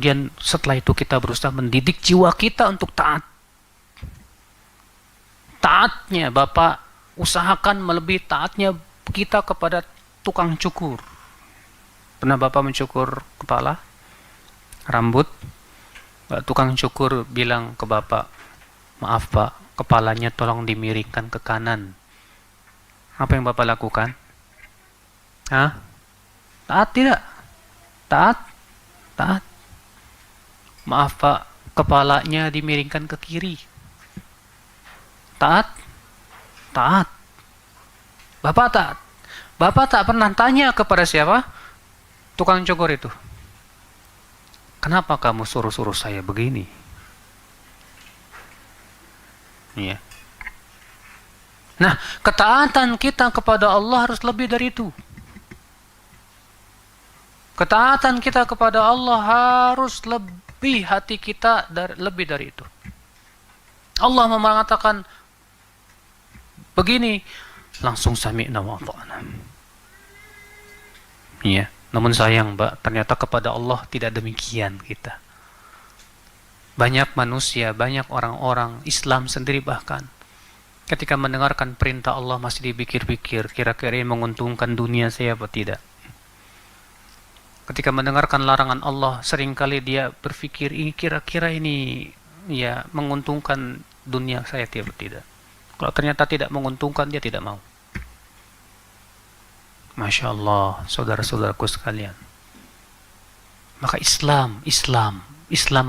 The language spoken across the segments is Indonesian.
Kemudian setelah itu kita berusaha mendidik jiwa kita untuk taat. Taatnya Bapak usahakan melebihi taatnya kita kepada tukang cukur. Pernah Bapak mencukur kepala, rambut? Tukang cukur bilang ke Bapak, maaf Pak, kepalanya tolong dimiringkan ke kanan. Apa yang Bapak lakukan? Hah? Taat tidak? Taat? Taat. Maaf Pak, kepalanya dimiringkan ke kiri. Taat? Taat. Bapak taat. Bapak tak pernah tanya kepada siapa? Tukang cukur itu. Kenapa kamu suruh-suruh saya begini? Iya. Nah, ketaatan kita kepada Allah harus lebih dari itu. Ketaatan kita kepada Allah harus lebih, hati kita lebih dari itu. Allah mengatakan begini, langsung sami'na wa ata'na. Iya, namun sayang Mbak, ternyata kepada Allah tidak demikian kita. Banyak manusia, banyak orang-orang Islam sendiri bahkan ketika mendengarkan perintah Allah masih dipikir-pikir, kira-kira ini menguntungkan dunia saya apa tidak. Ketika mendengarkan larangan Allah, seringkali dia berpikir, ini kira-kira ini ya menguntungkan dunia saya atau tidak. Kalau ternyata tidak menguntungkan, dia tidak mau. Masya Allah, saudara-saudaraku sekalian. Maka Islam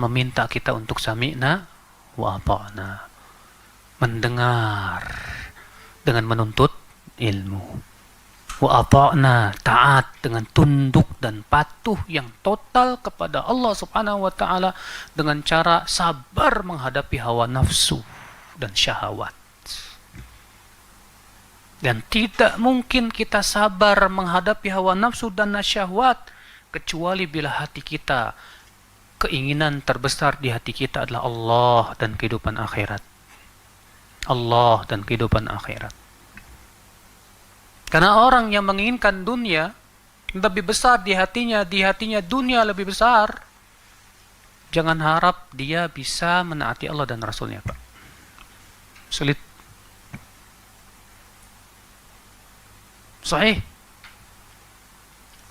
meminta kita untuk sami'na wa ata'na. Mendengar dengan menuntut ilmu. Wa ata'na, taat dengan tunduk dan patuh yang total kepada Allah Subhanahu wa taala dengan cara sabar menghadapi hawa nafsu dan syahwat. Dan tidak mungkin kita sabar menghadapi hawa nafsu dan syahwat kecuali bila hati kita, keinginan terbesar di hati kita adalah Allah dan kehidupan akhirat. Allah dan kehidupan akhirat. Karena orang yang menginginkan dunia lebih besar di hatinya dunia lebih besar, jangan harap dia bisa menaati Allah dan Rasulnya, Pak. Sulit. Sahih.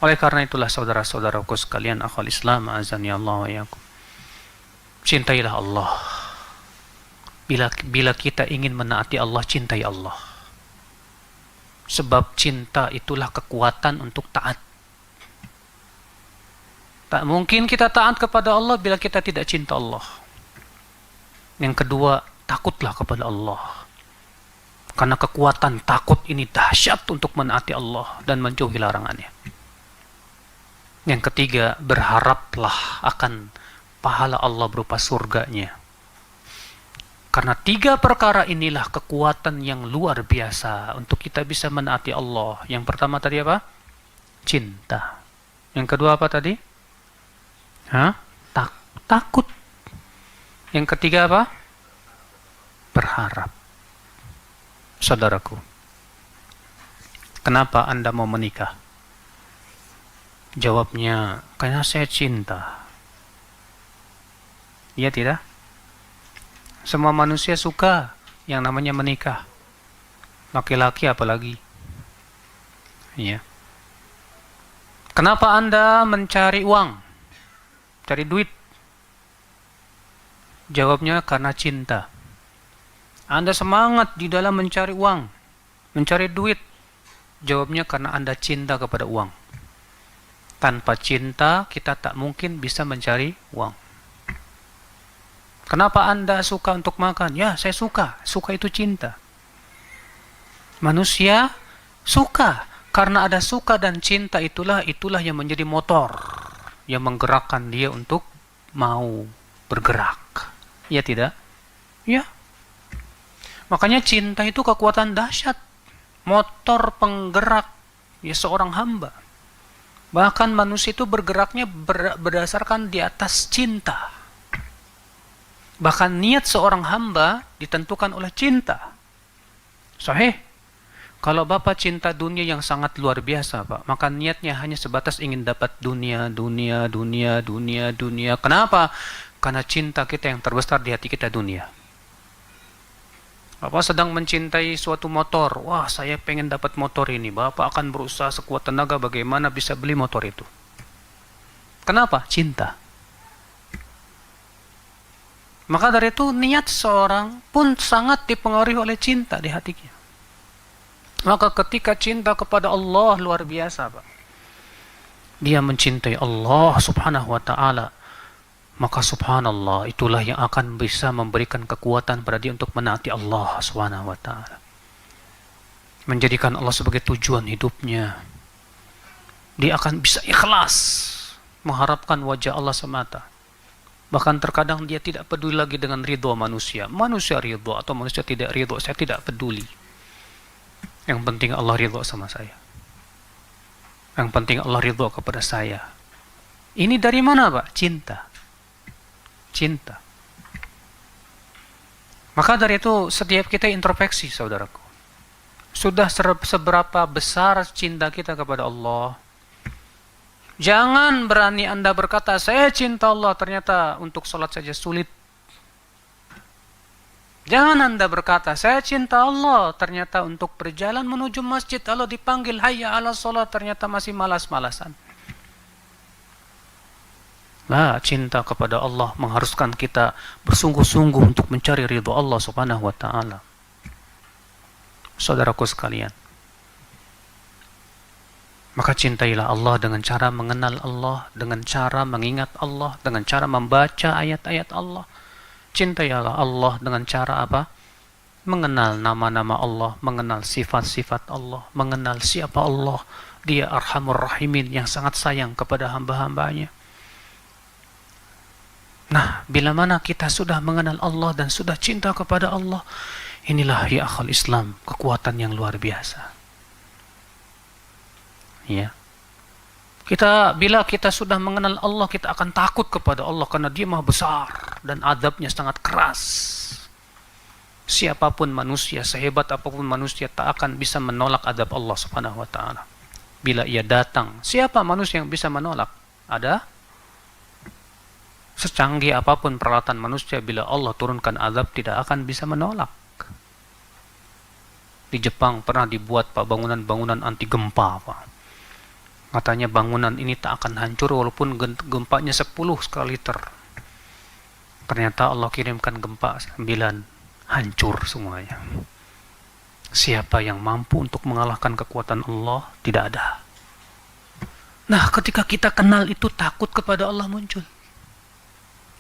Oleh karena itulah saudara-saudaraku sekalian, akhwal Islam, azani Allah wa iyyakum. Cintailah Allah. Bila kita ingin menaati Allah, cintai Allah. Sebab cinta itulah kekuatan untuk taat. Tak mungkin kita taat kepada Allah bila kita tidak cinta Allah. Yang kedua, takutlah kepada Allah. Karena kekuatan takut ini dahsyat untuk menaati Allah dan menjauhi larangannya. Yang ketiga, berharaplah akan pahala Allah berupa surganya. Karena tiga perkara inilah kekuatan yang luar biasa untuk kita bisa menaati Allah. Yang pertama tadi apa? Cinta. Yang kedua apa tadi? Takut. Yang ketiga apa? Berharap. Saudaraku, kenapa Anda mau menikah? Jawabnya, karena saya cinta. Iya tidak? Semua manusia suka yang namanya menikah. Laki-laki apalagi. Iya. Kenapa Anda mencari uang? Cari duit? Jawabnya karena cinta. Anda semangat di dalam mencari uang, mencari duit. Jawabnya karena Anda cinta kepada uang. Tanpa cinta, kita tak mungkin bisa mencari uang. Kenapa Anda suka untuk makan? Ya, saya suka. Suka itu cinta. Manusia suka. Karena ada suka dan cinta itulah yang menjadi motor. Yang menggerakkan dia untuk mau bergerak. Ya tidak? Ya. Makanya cinta itu kekuatan dahsyat. Motor penggerak ya seorang hamba. Bahkan manusia itu bergeraknya berdasarkan di atas cinta. Bahkan niat seorang hamba ditentukan oleh cinta. Sahih. Kalau Bapak cinta dunia yang sangat luar biasa, Pak, maka niatnya hanya sebatas ingin dapat dunia, dunia, dunia, dunia, dunia. Kenapa? Karena cinta kita yang terbesar di hati kita dunia. Bapak sedang mencintai suatu motor. Wah, saya pengen dapat motor ini. Bapak akan berusaha sekuat tenaga bagaimana bisa beli motor itu. Kenapa? Cinta. Maka dari itu niat seorang pun sangat dipengaruhi oleh cinta di hatinya. Maka ketika cinta kepada Allah luar biasa, Pak. Dia mencintai Allah subhanahu wa ta'ala. Maka subhanallah, itulah yang akan bisa memberikan kekuatan pada dia untuk menaati Allah subhanahu wa ta'ala. Menjadikan Allah sebagai tujuan hidupnya. Dia akan bisa ikhlas mengharapkan wajah Allah semata. Bahkan terkadang dia tidak peduli lagi dengan ridho manusia. Manusia ridho atau manusia tidak ridho, saya tidak peduli. Yang penting Allah ridho sama saya. Yang penting Allah ridho kepada saya. Ini dari mana, Pak? Cinta. Cinta. Maka dari itu setiap kita introspeksi, saudaraku. Sudah seberapa besar cinta kita kepada Allah? Jangan berani Anda berkata, saya cinta Allah, ternyata untuk sholat saja sulit. Jangan Anda berkata, saya cinta Allah, ternyata untuk berjalan menuju masjid, Allah dipanggil, hayya ala sholat, ternyata masih malas-malasan. Nah, cinta kepada Allah mengharuskan kita bersungguh-sungguh untuk mencari ridho Allah subhanahu wa ta'ala. Saudaraku sekalian, maka cintailah Allah dengan cara mengenal Allah, dengan cara mengingat Allah, dengan cara membaca ayat-ayat Allah. Cintailah Allah dengan cara apa? Mengenal nama-nama Allah, mengenal sifat-sifat Allah, mengenal siapa Allah. Dia Arhamur Rahimin yang sangat sayang kepada hamba-hambanya. Nah, bila mana kita sudah mengenal Allah dan sudah cinta kepada Allah, inilah ya akhal Islam, kekuatan yang luar biasa. Ya. Bila kita sudah mengenal Allah, kita akan takut kepada Allah karena Dia Maha Besar dan azabnya sangat keras. Siapapun manusia, sehebat apapun manusia, tak akan bisa menolak azab Allah subhanahu wa ta'ala. Bila ia datang, siapa manusia yang bisa menolak? Ada? Secanggih apapun peralatan manusia, bila Allah turunkan azab, tidak akan bisa menolak. Di Jepang pernah dibuat, Pak, bangunan-bangunan anti gempa, Pak. Katanya bangunan ini tak akan hancur walaupun gempanya 10 skala liter. Ternyata Allah kirimkan gempa 9, hancur semuanya. Siapa yang mampu untuk mengalahkan kekuatan Allah? Tidak ada. Nah, ketika kita kenal itu, takut kepada Allah muncul.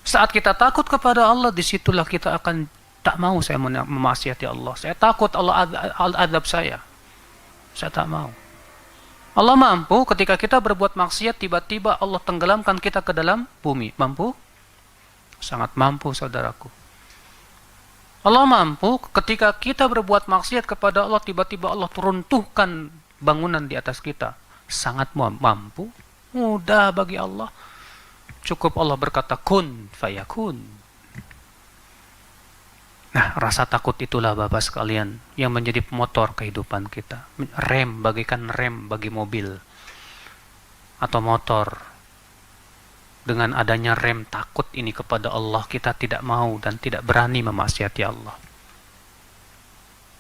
Saat kita takut kepada Allah, disitulah kita akan tak mau saya memaksiati Allah. Saya takut Allah azab saya. Saya tak mau. Allah mampu ketika kita berbuat maksiat, tiba-tiba Allah tenggelamkan kita ke dalam bumi. Mampu? Sangat mampu, saudaraku. Allah mampu ketika kita berbuat maksiat kepada Allah, tiba-tiba Allah turuntuhkan bangunan di atas kita. Sangat mampu. Mudah bagi Allah. Cukup Allah berkata, kun fayakun. Nah, rasa takut itulah Bapak sekalian yang menjadi motor kehidupan kita. Rem, bagikan rem bagi mobil atau motor. Dengan adanya rem takut ini kepada Allah, kita tidak mau dan tidak berani memaksiati Allah.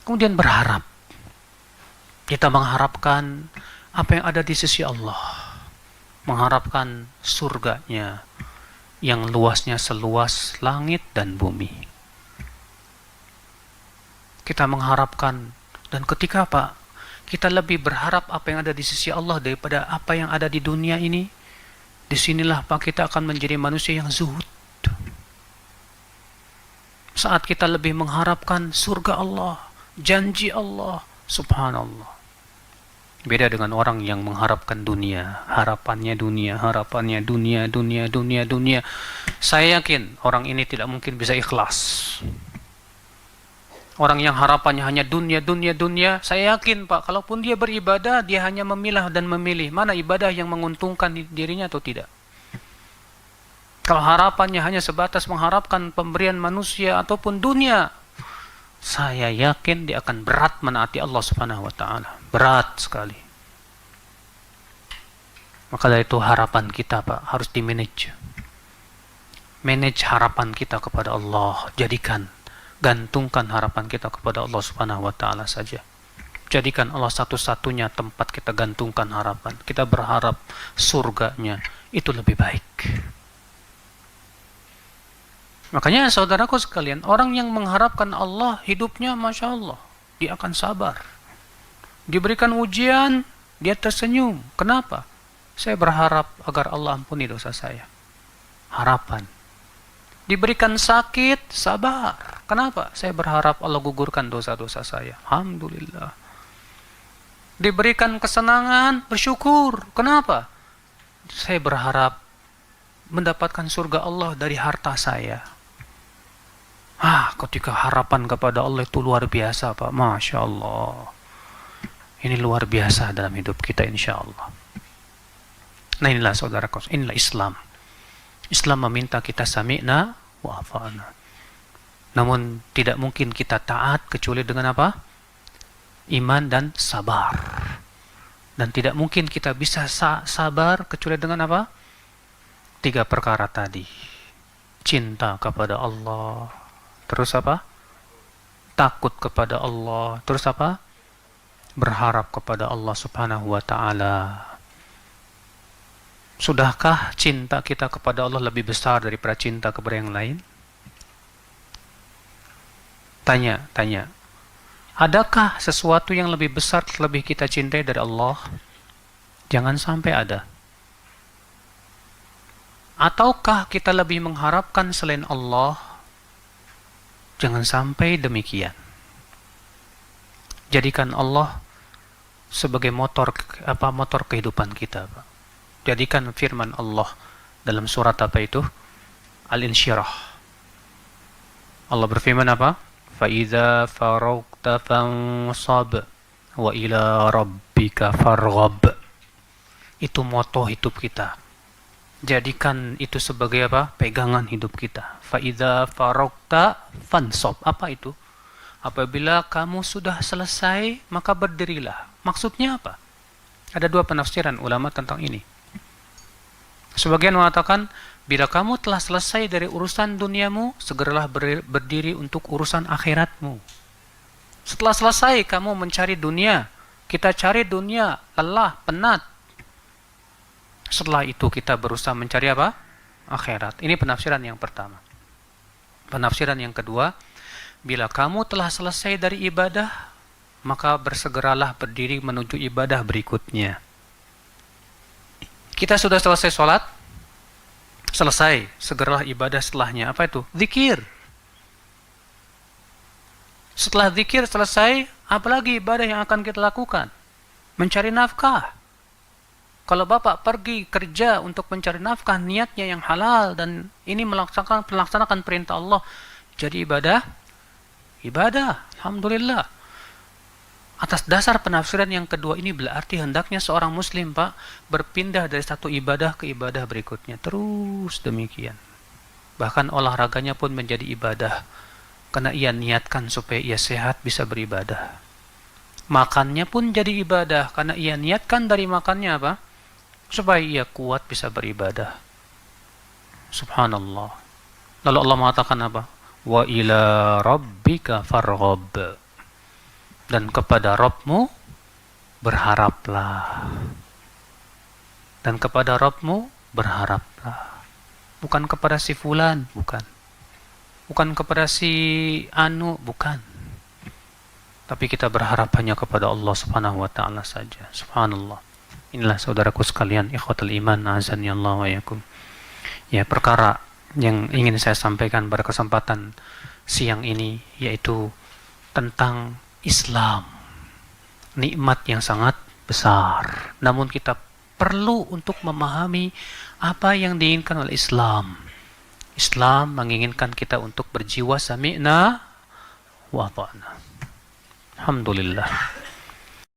Kemudian berharap. Kita mengharapkan apa yang ada di sisi Allah. Mengharapkan surganya yang luasnya seluas langit dan bumi. Kita mengharapkan, dan ketika Pak, kita lebih berharap apa yang ada di sisi Allah daripada apa yang ada di dunia ini, disinilah Pak kita akan menjadi manusia yang zuhud. Saat kita lebih mengharapkan surga Allah, janji Allah, subhanallah. Beda dengan orang yang mengharapkan dunia, harapannya dunia, harapannya dunia, dunia, dunia, dunia. Saya yakin orang ini tidak mungkin bisa ikhlas. Orang yang harapannya hanya dunia, dunia, dunia, saya yakin Pak, kalaupun dia beribadah, dia hanya memilah dan memilih mana ibadah yang menguntungkan dirinya atau tidak. Kalau harapannya hanya sebatas mengharapkan pemberian manusia ataupun dunia, saya yakin dia akan berat menaati Allah Subhanahu wa taala. Berat sekali. Maka dari itu harapan kita, Pak, harus di-manage. Manage harapan kita kepada Allah. Gantungkan harapan kita kepada Allah Subhanahu wa taala saja. Jadikan Allah satu-satunya tempat kita gantungkan harapan. Kita berharap surganya itu lebih baik. Makanya saudaraku sekalian, orang yang mengharapkan Allah, hidupnya Masya Allah, dia akan sabar. Diberikan ujian, dia tersenyum. Kenapa? Saya berharap agar Allah ampuni dosa saya. Harapan. Diberikan sakit, sabar. Kenapa? Saya berharap Allah gugurkan dosa-dosa saya. Alhamdulillah. Diberikan kesenangan, bersyukur. Kenapa? Saya berharap mendapatkan surga Allah dari harta saya. Ketika harapan kepada Allah itu luar biasa, Pak. Masya Allah. Ini luar biasa dalam hidup kita, insya Allah. Nah, inilah saudaraku, inilah Islam. Islam meminta kita sami'na wa ata'na. Namun tidak mungkin kita taat kecuali dengan apa? Iman dan sabar. Dan tidak mungkin kita bisa sabar kecuali dengan apa? 3 perkara tadi. Cinta kepada Allah. Terus apa? Takut kepada Allah. Terus apa? Berharap kepada Allah Subhanahu wa taala. Sudahkah cinta kita kepada Allah lebih besar daripada cinta kepada yang lain? Tanya. Adakah sesuatu yang lebih besar, lebih kita cintai dari Allah? Jangan sampai ada. Ataukah kita lebih mengharapkan selain Allah? Jangan sampai demikian. Jadikan Allah sebagai motor kehidupan kita, Pak. Jadikan firman Allah dalam surat apa itu? Al-Insyirah. Allah berfirman apa? فَإِذَا فَرَغْتَ فَانصَبْ وَإِلَى رَبِّكَ فَارْغَبْ. Itu moto hidup kita. Jadikan itu sebagai apa? Pegangan hidup kita. فَإِذَا فَرَغْتَ فَانصَبْ. Apa itu? Apabila kamu sudah selesai, maka berdirilah. Maksudnya apa? Ada 2 penafsiran ulama tentang ini. Sebagian mengatakan, bila kamu telah selesai dari urusan duniamu, segeralah berdiri untuk urusan akhiratmu. Setelah selesai kamu mencari dunia, kita cari dunia, lelah, penat. Setelah itu kita berusaha mencari apa? Akhirat. Ini penafsiran yang pertama. Penafsiran yang kedua, bila kamu telah selesai dari ibadah, maka bersegeralah berdiri menuju ibadah berikutnya. Kita sudah selesai sholat, selesai, segeralah ibadah setelahnya. Apa itu? Zikir. Setelah zikir selesai, apalagi ibadah yang akan kita lakukan? Mencari nafkah. Kalau Bapak pergi kerja untuk mencari nafkah, niatnya yang halal, dan ini melaksanakan perintah Allah, jadi ibadah. Alhamdulillah. Atas dasar penafsiran yang kedua ini berarti hendaknya seorang muslim, Pak, berpindah dari satu ibadah ke ibadah berikutnya. Terus demikian. Bahkan olahraganya pun menjadi ibadah. Karena ia niatkan supaya ia sehat bisa beribadah. Makannya pun jadi ibadah. Karena ia niatkan dari makannya apa? Supaya ia kuat bisa beribadah. Subhanallah. Lalu Allah mengatakan apa? Wa ila rabbika farghab. Dan kepada Rabbmu berharaplah. Dan kepada Rabbmu berharaplah. Bukan kepada si fulan, bukan. Bukan kepada si anu, bukan. Tapi kita berharap hanya kepada Allah Subhanahu wa taala saja. Subhanallah. Inilah saudaraku sekalian, ikhwatul iman, azani Allah wa yakum. Ya, perkara yang ingin saya sampaikan pada kesempatan siang ini yaitu tentang Islam, nikmat yang sangat besar. Namun kita perlu untuk memahami apa yang diinginkan oleh Islam. Islam menginginkan kita untuk berjiwa sami'na wa ata'na. Alhamdulillah.